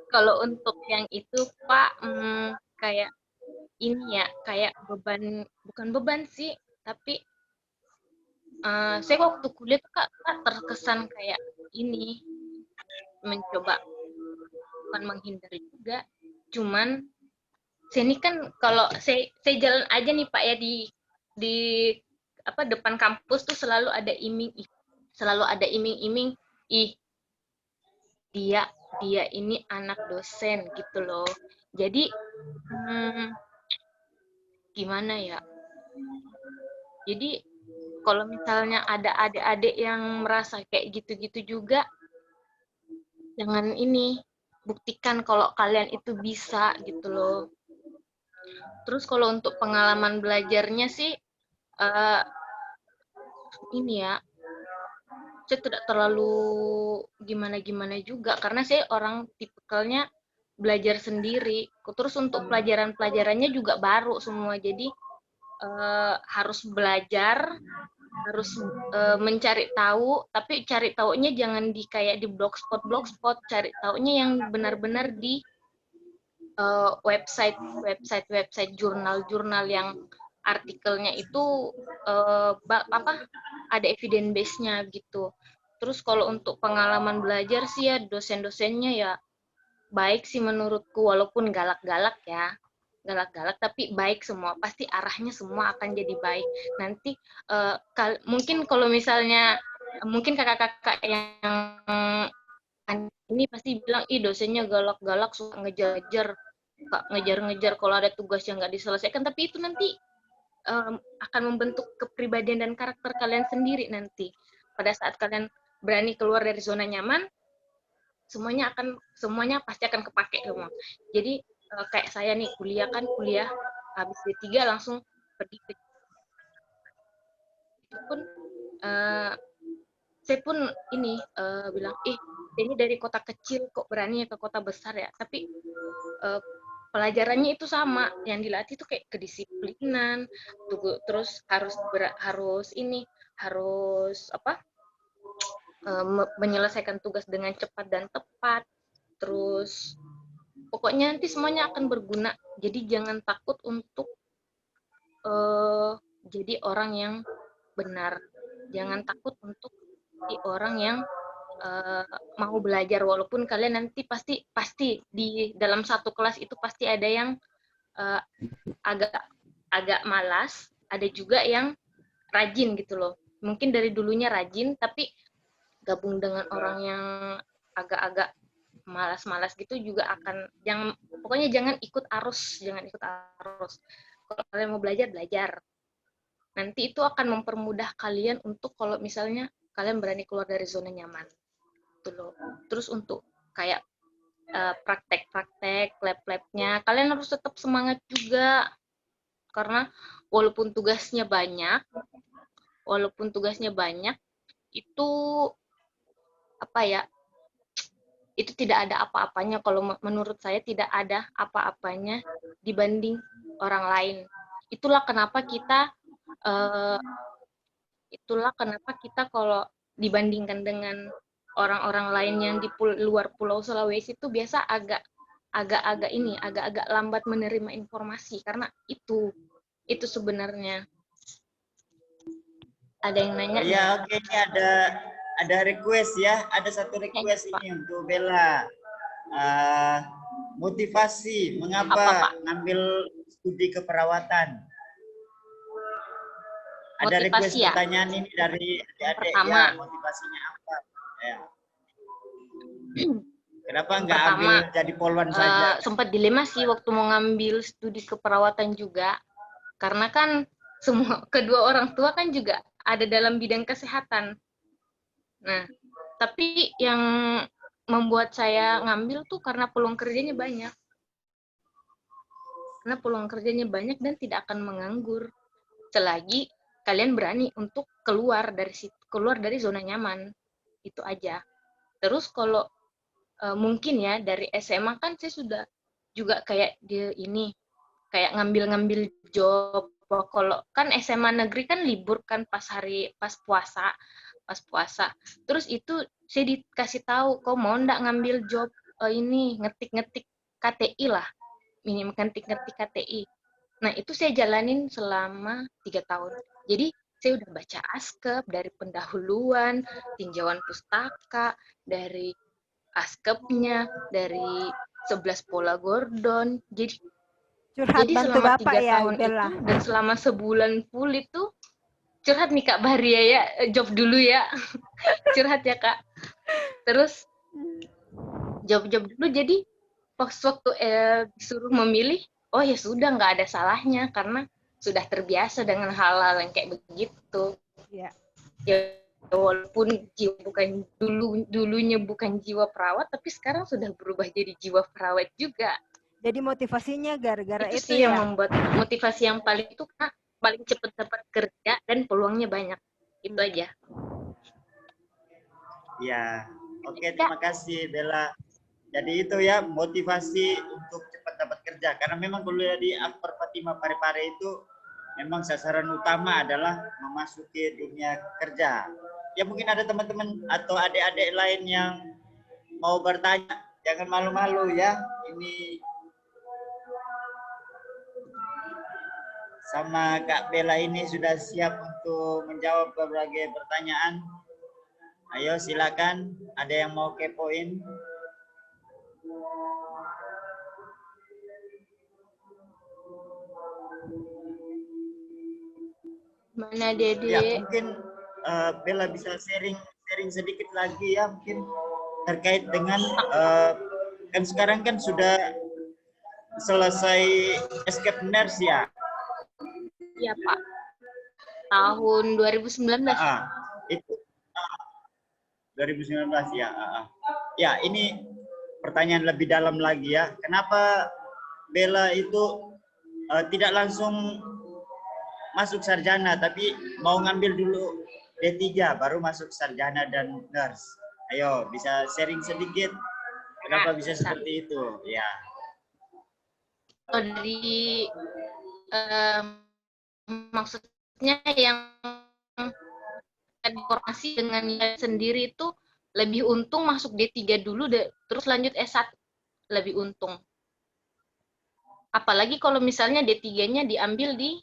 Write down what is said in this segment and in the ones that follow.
Kalau untuk yang itu Pak, kayak ini ya, kayak beban, bukan beban sih, tapi saya waktu kuliah tuh Kak terkesan kayak ini, mencoba, bukan menghindar juga, cuman saya ini kan kalau saya jalan aja nih Pak ya di apa depan kampus tuh selalu ada iming-iming, ih dia dia ini anak dosen gitu loh. Jadi gimana ya? Jadi kalau misalnya ada adik-adik yang merasa kayak gitu-gitu juga, jangan ini, buktikan kalau kalian itu bisa gitu loh. Terus kalau untuk pengalaman belajarnya sih, uh, ini ya, saya tidak terlalu gimana-gimana juga, karena saya orang tipikalnya belajar sendiri. Terus untuk pelajaran-pelajarannya juga baru semua, jadi harus belajar, harus mencari tahu, tapi cari taunya jangan di kayak di blogspot, cari taunya yang benar-benar di website jurnal-jurnal yang artikelnya itu apa ada evidence base-nya gitu. Terus kalau untuk pengalaman belajar sih ya dosen-dosennya ya baik sih menurutku, walaupun galak-galak ya, galak-galak tapi baik semua, pasti arahnya semua akan jadi baik. Nanti mungkin kalau misalnya mungkin kakak-kakak yang ini pasti bilang, ih dosennya galak-galak, suka ngejar-ngejar kalau ada tugas yang nggak diselesaikan, tapi itu nanti akan membentuk kepribadian dan karakter kalian sendiri nanti. Pada saat kalian berani keluar dari zona nyaman, semuanya pasti akan kepake semua. Jadi kayak saya nih kuliah habis D3 langsung pergi ke itu pun saya pun ini bilang, ini dari kota kecil kok berani ya ke kota besar ya. Tapi pelajarannya itu sama, yang dilatih tuh kayak kedisiplinan, terus harus apa? Menyelesaikan tugas dengan cepat dan tepat. Terus pokoknya nanti semuanya akan berguna. Jadi jangan takut untuk jadi orang yang benar. Jangan takut untuk jadi orang yang mau belajar, walaupun kalian nanti pasti di dalam satu kelas itu pasti ada yang uh, agak agak malas, ada juga yang rajin gitu loh. Mungkin dari dulunya rajin, tapi gabung dengan orang yang agak-agak malas-malas gitu juga akan, yang pokoknya jangan ikut arus, Kalau kalian mau belajar, belajar. Nanti itu akan mempermudah kalian untuk kalau misalnya kalian berani keluar dari zona nyaman. Gitu loh. Terus untuk kayak praktek-praktek, lab-labnya, kalian harus tetap semangat juga. Karena walaupun tugasnya banyak, itu apa ya, itu tidak ada apa-apanya, kalau menurut saya tidak ada apa-apanya dibanding orang lain. Itulah kenapa kita kalau dibandingkan dengan orang-orang lain yang di luar Pulau Sulawesi itu biasa agak-agak lambat menerima informasi, karena itu sebenarnya. Ada yang nanya nih. Ya, oke, ini ada request ya, ada satu request ini untuk Bella. Motivasi mengapa ngambil studi keperawatan? Ada request ya? pertanyaan ini dari adik ya, motivasinya apa? Ya. Kenapa nggak ambil jadi polwan saja? Sempat dilema sih waktu mau ngambil studi keperawatan juga, karena kan kedua orang tua kan juga ada dalam bidang kesehatan. Nah, tapi yang membuat saya ngambil tuh karena peluang kerjanya banyak. Dan tidak akan menganggur selagi kalian berani untuk keluar dari zona nyaman. Itu aja. Terus kalau mungkin ya dari SMA kan saya sudah juga kayak kayak ngambil job. Kalau kan SMA negeri kan libur kan pas puasa. Terus itu saya dikasih tahu, kau mau ndak ngambil job ini ngetik-ngetik KTI lah, minim ngetik-ngetik KTI. Nah itu saya jalanin selama 3 tahun. Jadi saya udah baca askep dari pendahuluan, tinjauan pustaka, dari askepnya, dari 11 pola Gordon. Curhat Jadi bantu selama Bapak 3 ya, tahun Bella. itu dan selama sebulan full itu curhat nih Kak Baria ya, job dulu ya. Curhat ya Kak. Terus job-job dulu, jadi waktu disuruh memilih, oh ya sudah nggak ada salahnya karena sudah terbiasa dengan hal-hal yang kayak begitu. Ya. Ya walaupun dulunya bukan jiwa perawat, tapi sekarang sudah berubah jadi jiwa perawat juga. Jadi motivasinya gara-gara Itu itu sih yang ya. membuat motivasi yang paling itu Kak, paling cepat dapat kerja dan peluangnya banyak. Itu aja. Ya, oke, terima kasih Bella. Jadi itu ya motivasi untuk cepat dapat kerja. Karena memang kuliah di Akbar Fatimah Parepare itu memang sasaran utama adalah memasuki dunia kerja. Ya mungkin ada teman-teman atau adik-adik lain yang mau bertanya, jangan malu-malu ya. Ini sama Kak Bella ini sudah siap untuk menjawab berbagai pertanyaan. Ayo silakan, ada yang mau kepoin? Mana Dede? Ya mungkin Bella bisa sharing sedikit lagi ya, mungkin terkait dengan kan sekarang kan sudah selesai escape nurse ya. Iya Pak. Tahun 2019. Itu 2019 ya. Ya ini pertanyaan lebih dalam lagi ya. Kenapa Bella itu tidak langsung masuk sarjana, tapi mau ngambil dulu D3 baru masuk sarjana dan nurse? Ayo bisa sharing sedikit. Kenapa bisa seperti itu? Ya. Dari maksudnya yang informasi dengan nilai sendiri itu lebih untung masuk D3 dulu terus lanjut S1, lebih untung. Apalagi kalau misalnya D3-nya diambil di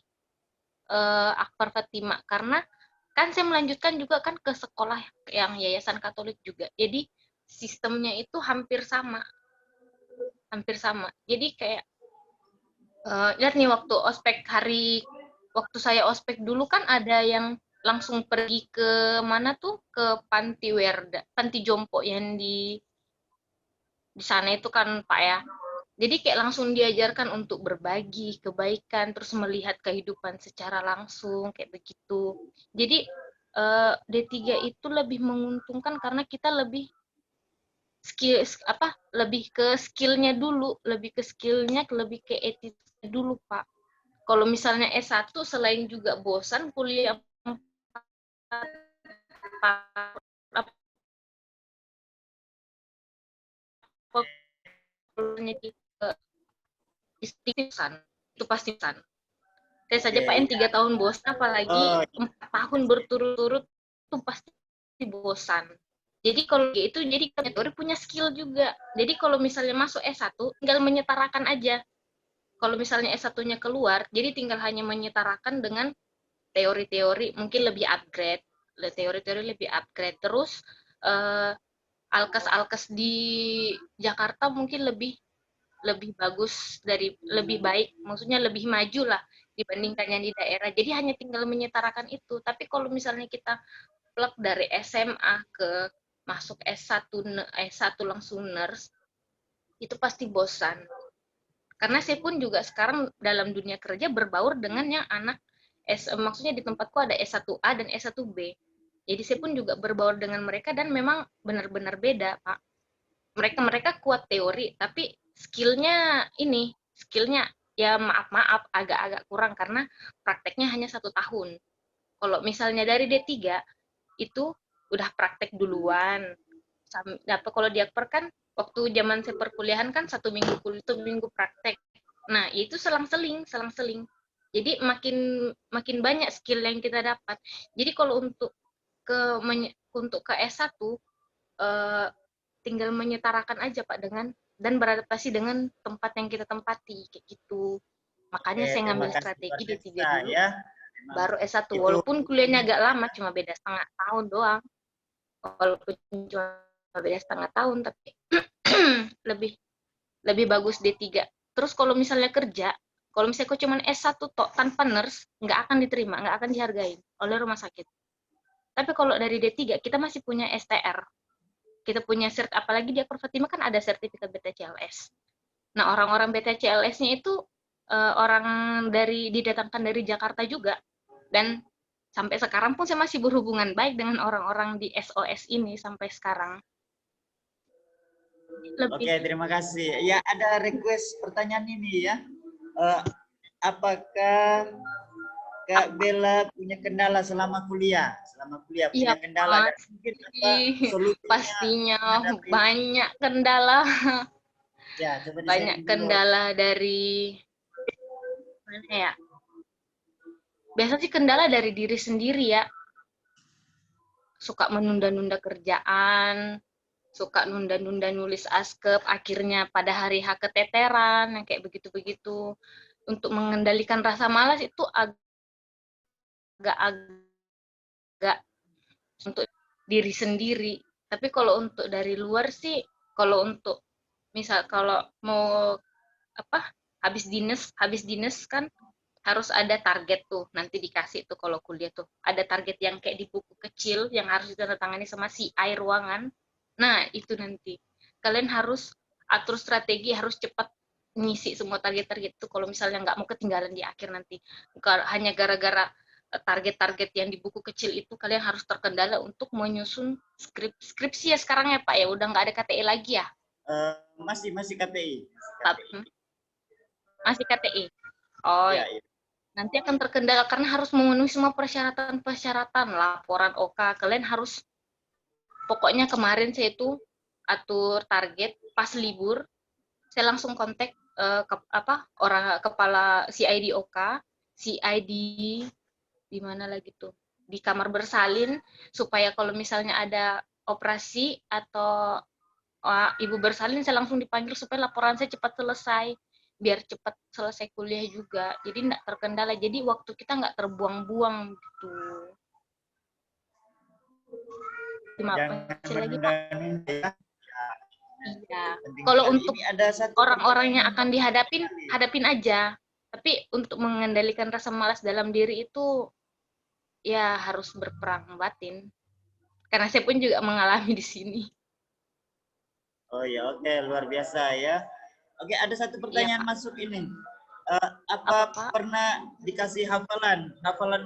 Akbar Fatimah, karena kan saya melanjutkan juga kan ke sekolah yang yayasan Katolik juga. Jadi sistemnya itu hampir sama. Jadi kayak lihat nih waktu saya ospek dulu kan ada yang langsung pergi ke mana tuh, ke panti jompo yang di sana itu kan Pak ya. Jadi kayak langsung diajarkan untuk berbagi kebaikan, terus melihat kehidupan secara langsung kayak begitu. Jadi D3 itu lebih menguntungkan karena kita lebih lebih ke skillnya dulu, lebih ke etisnya dulu Pak. Kalau misalnya S1 selain juga bosan kuliah 4 itu pasti bosan. Saya saja Pak N 3 tahun bosan, apalagi 4 tahun berturut-turut itu pasti bosan. Jadi kalau itu jadi teori punya skill juga. Jadi kalau misalnya masuk S1 tinggal menyetarakan aja. Kalau misalnya S1-nya keluar, jadi tinggal hanya menyetarakan dengan teori-teori mungkin lebih upgrade, terus alkes di Jakarta mungkin lebih bagus, lebih baik, maksudnya lebih maju lah dibandingkan yang di daerah. Jadi hanya tinggal menyetarakan itu. Tapi kalau misalnya kita plug dari SMA ke masuk S1 langsung nurse, itu pasti bosan. Karena saya pun juga sekarang dalam dunia kerja berbaur dengan yang anak maksudnya di tempatku ada S1A dan S1B. Jadi saya pun juga berbaur dengan mereka dan memang benar-benar beda, Pak. Mereka kuat teori, tapi skillnya ya maaf agak-agak kurang karena prakteknya hanya 1 tahun. Kalau misalnya dari D3 itu udah praktek duluan. Kalau di Akper kan waktu zaman saya perkuliahan kan 1 minggu kuliah, 1 minggu praktek. Nah itu selang-seling. Jadi makin banyak skill yang kita dapat. Jadi kalau untuk ke S1 eh, tinggal menyetarakan aja Pak dan beradaptasi dengan tempat yang kita tempati kayak gitu. Makanya saya terima kasih strategi luar D3 biasa dulu, ya. Memang baru S1. itu Walaupun kuliahnya agak lama, cuma beda setengah tahun doang. Walaupun cuma beda setengah tahun, tapi lebih lebih bagus D3. Terus kalau misalnya kerja, kalau misalnya kau cuma S1 tok tanpa nurse, nggak akan diterima, nggak akan dihargai oleh rumah sakit. Tapi kalau dari D3, kita masih punya STR. Kita punya apalagi di Akbar Fatimah kan ada sertifikat BTCLS. Nah, orang-orang BTCLS-nya itu orang didatangkan dari Jakarta juga. Dan sampai sekarang pun saya masih berhubungan baik dengan orang-orang di SOS ini sampai sekarang. Oke, terima kasih. Ya, ada request pertanyaan ini ya. Apakah Kak Bella punya kendala selama kuliah? Selama kuliah punya Iya, kendala dan mungkin apa solusinya pastinya menghadapi? banyak kendala. Ya, coba Banyak di-sharing dulu. kendala dari mana ya? Biasa sih kendala dari diri sendiri ya. Suka menunda-nunda kerjaan, suka nunda-nunda nulis askep, akhirnya pada hari H keteteran, yang kayak begitu-begitu. Untuk mengendalikan rasa malas itu agak untuk diri sendiri. Tapi kalau untuk dari luar sih, kalau untuk kalau mau habis dinas kan harus ada target tuh, nanti dikasih tuh kalau kuliah tuh ada target yang kayak di buku kecil yang harus ditandatangani sama si air ruangan. Nah itu nanti kalian harus atur strategi, harus cepat ngisi semua target-target itu kalau misalnya nggak mau ketinggalan di akhir nanti. Hanya gara-gara target-target yang di buku kecil itu kalian harus terkendala untuk menyusun skripsi ya sekarang ya Pak ya, udah nggak ada KTI lagi ya. Masih KTI. Masih KTI. Oh ya, ya. Nanti akan terkendala karena harus memenuhi semua persyaratan laporan OK. Kalian harus, pokoknya kemarin saya itu atur target pas libur, saya langsung kontak orang kepala CID OK, CID di mana lagi tuh, di kamar bersalin, supaya kalau misalnya ada operasi atau ibu bersalin, saya langsung dipanggil supaya laporan saya cepat selesai, biar cepat selesai kuliah juga. Jadi nggak terkendala. Jadi waktu kita nggak terbuang-buang gitu. Jangan menunda-nunda ya. Iya. Kalau untuk orang-orang yang akan hadapin aja. Tapi untuk mengendalikan rasa malas dalam diri itu ya harus berperang batin. Karena saya pun juga mengalami di sini. Oh ya, oke, luar biasa ya. Oke, ada satu pertanyaan masuk ini. Apa pernah dikasih hafalan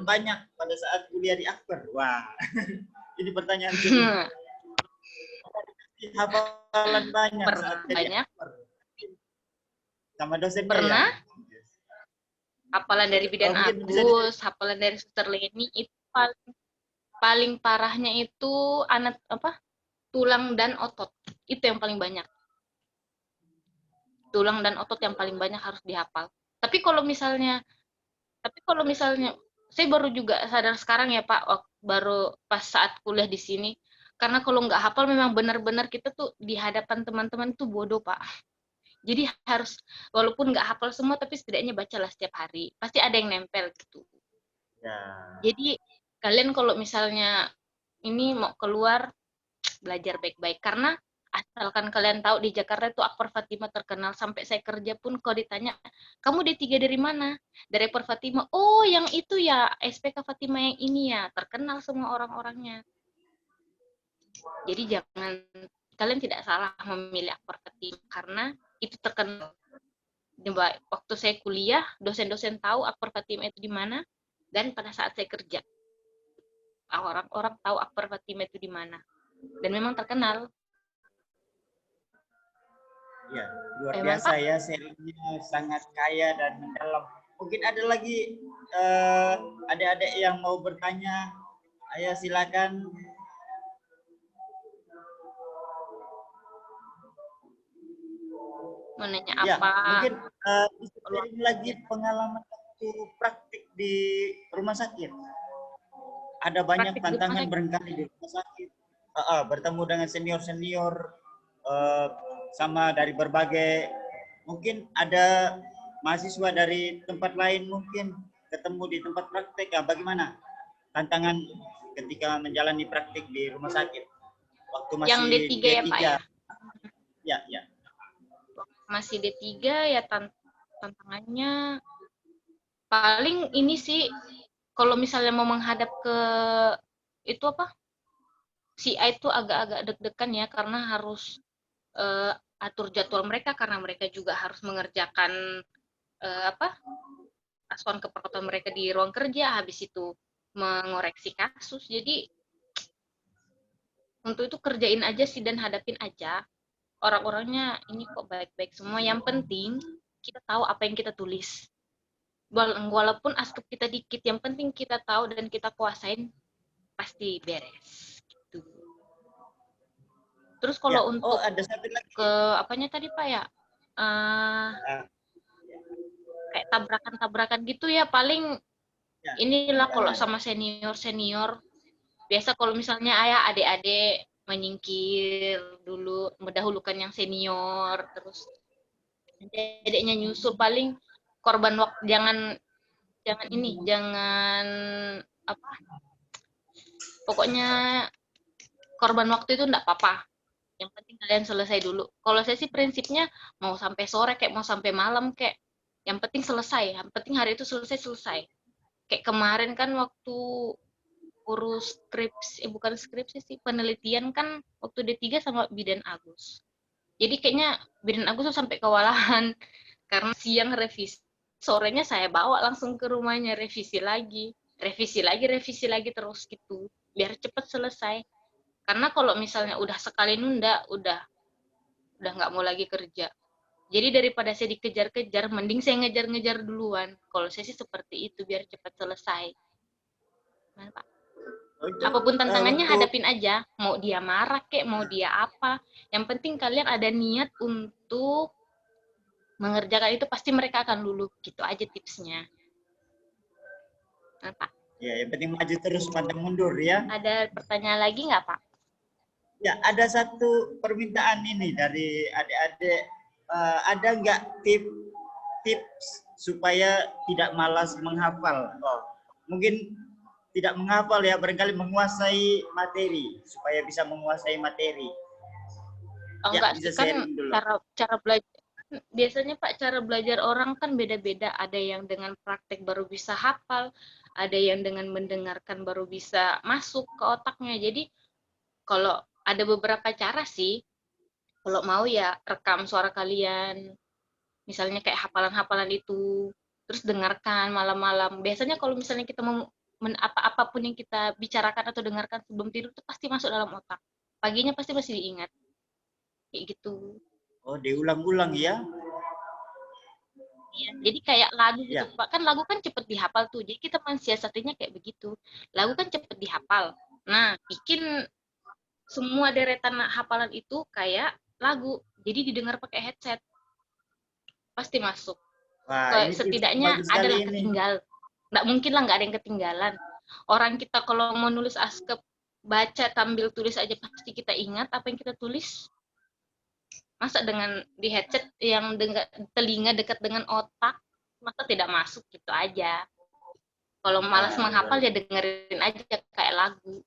banyak pada saat kuliah di Akbar? Wah, ini pertanyaan serius. Hafalan banyak pernah saat banyak Akbar. Sama dosennya pernah ya? hafalan dari Bidan Agus, hafalan dari Suster Leni itu paling parahnya itu tulang dan otot. Itu yang paling banyak. Tulang dan otot yang paling banyak harus dihafal. Tapi kalau misalnya saya baru juga sadar sekarang ya Pak, baru pas saat kuliah di sini, karena kalau nggak hafal memang benar-benar kita tuh di hadapan teman-teman tuh bodoh Pak. Jadi harus, walaupun nggak hafal semua, tapi setidaknya bacalah setiap hari. Pasti ada yang nempel gitu. Ya. Jadi kalian kalau misalnya ini mau keluar, belajar baik-baik. Karena asalkan kalian tahu di Jakarta itu Akbar Fatimah terkenal. Sampai saya kerja pun kalau ditanya, kamu D3 dari mana? Dari Akbar Fatimah. Oh yang itu ya, SPK Fatimah yang ini ya. Terkenal semua orang-orangnya. Jadi jangan, kalian tidak salah memilih Akbar Fatimah. Karena itu terkenal. Waktu saya kuliah, dosen-dosen tahu Akbar Fatimah itu di mana, dan pada saat saya kerja, orang-orang tahu Akbar Fatimah itu di mana, dan memang terkenal. Ya, luar biasa ya, serinya sangat kaya dan mendalam. Mungkin ada lagi adik-adik yang mau bertanya, ayo silakan. Menanya ya, apa? Mungkin bisa lagi pengalaman waktu praktik di rumah sakit. Ada banyak tantangan barangkali di rumah sakit. bertemu dengan senior-senior sama dari berbagai, mungkin ada mahasiswa dari tempat lain mungkin ketemu di tempat praktek. Bagaimana tantangan ketika menjalani praktik di rumah sakit waktu masih Yang D3 ya Pak ya? Ya. Masih D3 ya, tantangannya paling ini sih, kalau misalnya mau menghadap ke itu apa, CI itu agak-agak deg-degan ya, karena harus atur jadwal mereka, karena mereka juga harus mengerjakan asuhan keperawatan mereka di ruang kerja, habis itu mengoreksi kasus. Jadi untuk itu kerjain aja sih dan hadapin aja. Orang-orangnya ini kok baik-baik semua. Yang penting kita tahu apa yang kita tulis. Walaupun aspek kita dikit, yang penting kita tahu dan kita kuasain, pasti beres. Gitu. Terus kalau untuk ada satu lagi. ke apanya tadi Pak ya? Kayak tabrakan-tabrakan gitu ya, paling inilah kalau sama senior-senior. Biasa kalau misalnya ayah adik-adik menyingkir dulu, mendahulukan yang senior, terus adiknya nyusul, paling korban waktu, jangan apa, pokoknya korban waktu itu enggak apa-apa, yang penting kalian selesai dulu. Kalau saya sih prinsipnya mau sampai sore kayak mau sampai malam kayak, yang penting selesai, yang penting hari itu selesai. Kayak kemarin kan waktu urus skripsi, bukan skripsi sih, penelitian kan waktu D3 sama Bidan Agus. Jadi kayaknya Bidan Agus tuh sampai kewalahan karena siang revisi, sorenya saya bawa langsung ke rumahnya revisi lagi terus gitu, biar cepat selesai. Karena kalau misalnya udah sekali nunda, udah nggak mau lagi kerja. Jadi daripada saya dikejar-kejar, mending saya ngejar-ngejar duluan. Kalau saya sih seperti itu, biar cepat selesai. Nah, Pak. Apapun tantangannya hadapin aja, mau dia marah kek, mau dia apa, yang penting kalian ada niat untuk mengerjakan itu, pasti mereka akan luluh. Gitu aja tipsnya. Nah, Pak. Ya, yang penting maju terus, pantang mundur ya. Ada pertanyaan lagi nggak Pak? Ya, ada satu permintaan ini dari adik-adik, ada nggak tips supaya tidak malas menghafal? Mungkin tidak menghafal ya, barangkali menguasai materi, supaya bisa menguasai materi. Enggak sih, kan cara belajar, biasanya Pak, cara belajar orang kan beda-beda. Ada yang dengan praktek baru bisa hafal, ada yang dengan mendengarkan baru bisa masuk ke otaknya. Jadi kalau ada beberapa cara sih, kalau mau ya rekam suara kalian, misalnya kayak hafalan-hafalan itu, terus dengarkan malam-malam. Biasanya kalau misalnya kita mau apapun yang kita bicarakan atau dengarkan sebelum tidur itu pasti masuk dalam otak. Paginya pasti masih diingat. Kayak gitu. Oh, diulang-ulang ya? Iya, jadi kayak lagu gitu, Pak. Kan lagu kan cepet dihafal tuh. Jadi kita mensiasatinya kayak begitu. Lagu kan cepet dihafal. Nah, bikin semua deretan hafalan itu kayak lagu. Jadi didengar pakai headset. Pasti masuk. Wah, setidaknya adalah ketinggal. Nggak mungkin lah nggak ada yang ketinggalan. Orang kita kalau mau nulis askep, baca sambil tulis aja pasti kita ingat apa yang kita tulis. Masa dengan di headset yang telinga dekat dengan otak, masa tidak masuk gitu aja. Kalau malas menghafal ya dengerin aja kayak lagu.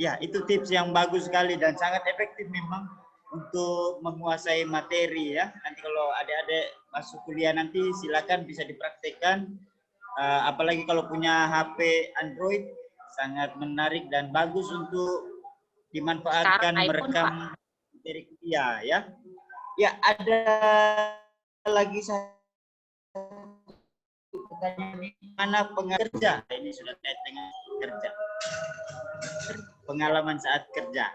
Ya, itu tips yang bagus sekali dan sangat efektif memang untuk menguasai materi ya. Nanti kalau adik-adik masuk kuliah nanti silakan bisa dipraktekkan. Apalagi kalau punya HP Android, sangat menarik dan bagus untuk dimanfaatkan merekam materi kuliah ya. Ya, ada lagi satu pertanyaan, mana pengerja? Ini sudah terkait dengan kerja. Pengalaman saat kerja.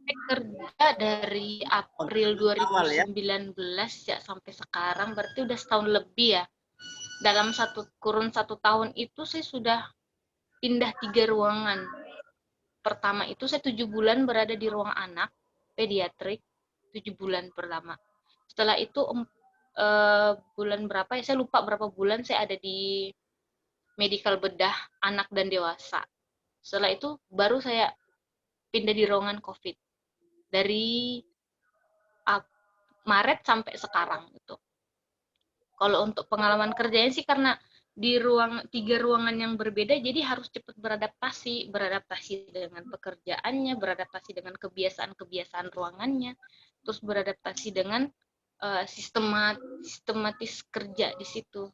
Kerja dari April 2019 ya sampai sekarang, berarti udah setahun lebih ya. Dalam kurun satu tahun itu saya sudah pindah 3 ruangan. Pertama itu saya 7 bulan berada di ruang anak, pediatrik, 7 bulan pertama. Setelah itu bulan berapa ya, saya lupa berapa bulan saya ada di medical bedah anak dan dewasa. Setelah itu baru saya pindah di ruangan COVID dari Maret sampai sekarang gitu. Kalau untuk pengalaman kerjanya sih karena di 3 ruangan yang berbeda, jadi harus cepat beradaptasi dengan pekerjaannya, beradaptasi dengan kebiasaan ruangannya, terus beradaptasi dengan sistematis kerja di situ.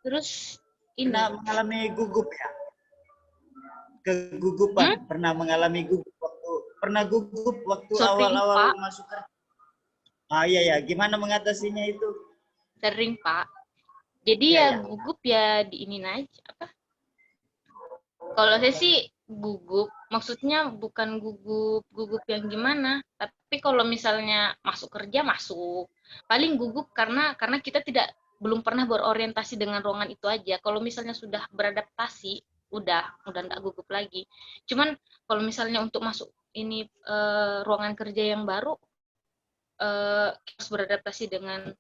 Terus ini Pernah mengalami gugup ya? Kegugupan, pernah mengalami gugup waktu awal-awal masuk kerja. Iya, gimana mengatasinya itu? Sering, Pak. Jadi gugup ya diinin aja apa? Kalau saya sih gugup, maksudnya bukan gugup yang gimana, tapi kalau misalnya masuk kerja masuk. Paling gugup karena kita belum pernah berorientasi dengan ruangan itu aja. Kalau misalnya sudah beradaptasi, udah enggak gugup lagi. Cuman kalau misalnya untuk masuk ini ruangan kerja yang baru harus beradaptasi dengan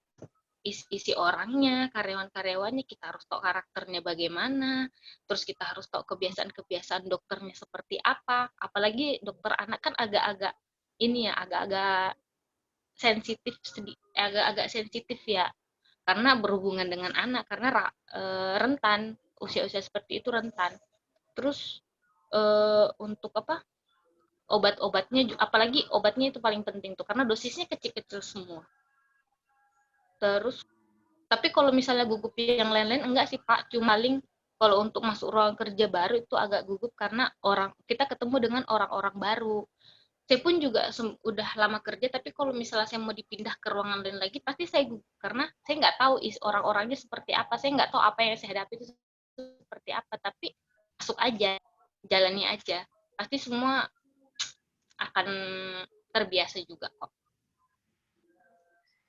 isi orangnya, karyawan-karyawannya, kita harus tahu karakternya bagaimana, terus kita harus tahu kebiasaan-kebiasaan dokternya seperti apa, apalagi dokter anak kan agak-agak ini ya, agak-agak sensitif ya, karena berhubungan dengan anak, karena rentan, usia-usia seperti itu rentan. Terus untuk obat-obatnya, apalagi obatnya itu paling penting tuh, karena dosisnya kecil-kecil semua. Terus, tapi kalau misalnya gugup yang lain-lain enggak sih Pak, cuma paling kalau untuk masuk ruang kerja baru itu agak gugup karena kita ketemu dengan orang-orang baru. Saya pun juga udah lama kerja, tapi kalau misalnya saya mau dipindah ke ruangan lain lagi, pasti saya gugup karena saya nggak tahu orang-orangnya seperti apa, saya nggak tahu apa yang saya hadapi itu seperti apa, tapi masuk aja, jalani aja, pasti semua akan terbiasa juga kok.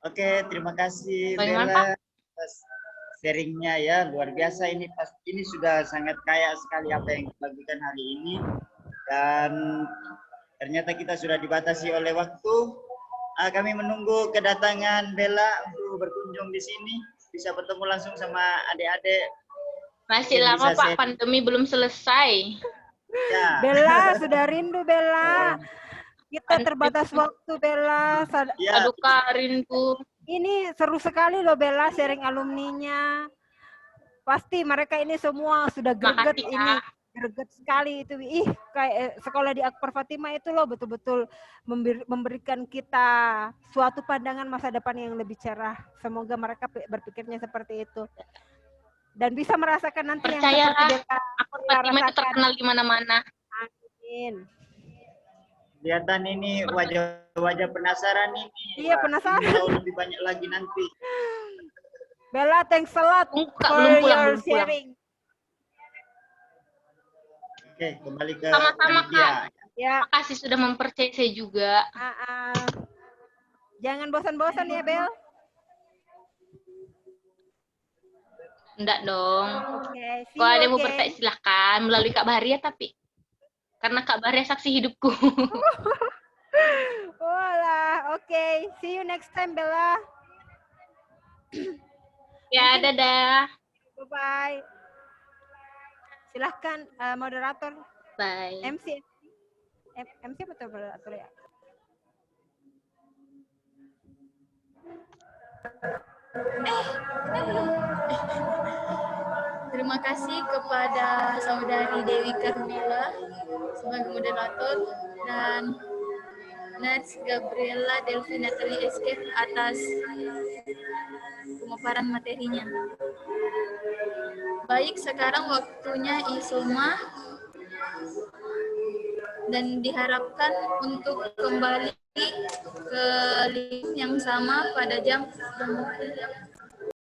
Oke, terima kasih Bagaimana, Bella atas sharingnya ya, luar biasa ini. Ini sudah sangat kaya sekali apa yang dibagikan hari ini, dan ternyata kita sudah dibatasi oleh waktu. Kami menunggu kedatangan Bella untuk berkunjung di sini, bisa bertemu langsung sama adik-adik. Masih lama Pak, pandemi belum selesai. Ya. Bella, sudah rindu Bella. Kita terbatas waktu Bella. Aduh Kak, rindu. Ini seru sekali loh Bella, sharing alumninya. Pasti mereka ini semua sudah greget. Makasih, ini greget sekali itu. Kayak sekolah di Akbar Fatimah itu loh betul-betul memberikan kita suatu pandangan masa depan yang lebih cerah. Semoga mereka berpikirnya seperti itu. Dan bisa merasakan nanti percayalah, yang seperti Akbar Fatimah itu terkenal di mana-mana. Amin. Kelihatan ini wajah-wajah penasaran ini. Iya, penasaran. Tahu lebih banyak lagi nanti. Bella, thanks a lot for your sharing. Oke, kembali ke sama-sama Kak. Ya. Makasih sudah mempercayai saya juga. Jangan bosan-bosan ya Bel. Enggak dong. Okay, kalau ada yang mau bertanya silahkan melalui Kak Bahria, tapi karena Kak Bahria saksi hidupku. Wala, oke. See you next time Bella. Ya, dadah. Bye-bye. Silahkan moderator. Bye. MC betul moderator ya. Terima kasih kepada Saudari Dewi Karmela sebagai moderator dan Nurse Gabriela Delvi Natalie Escape atas pemaparan materinya. Baik, sekarang waktunya Isoma dan diharapkan untuk kembali ke link yang sama pada jam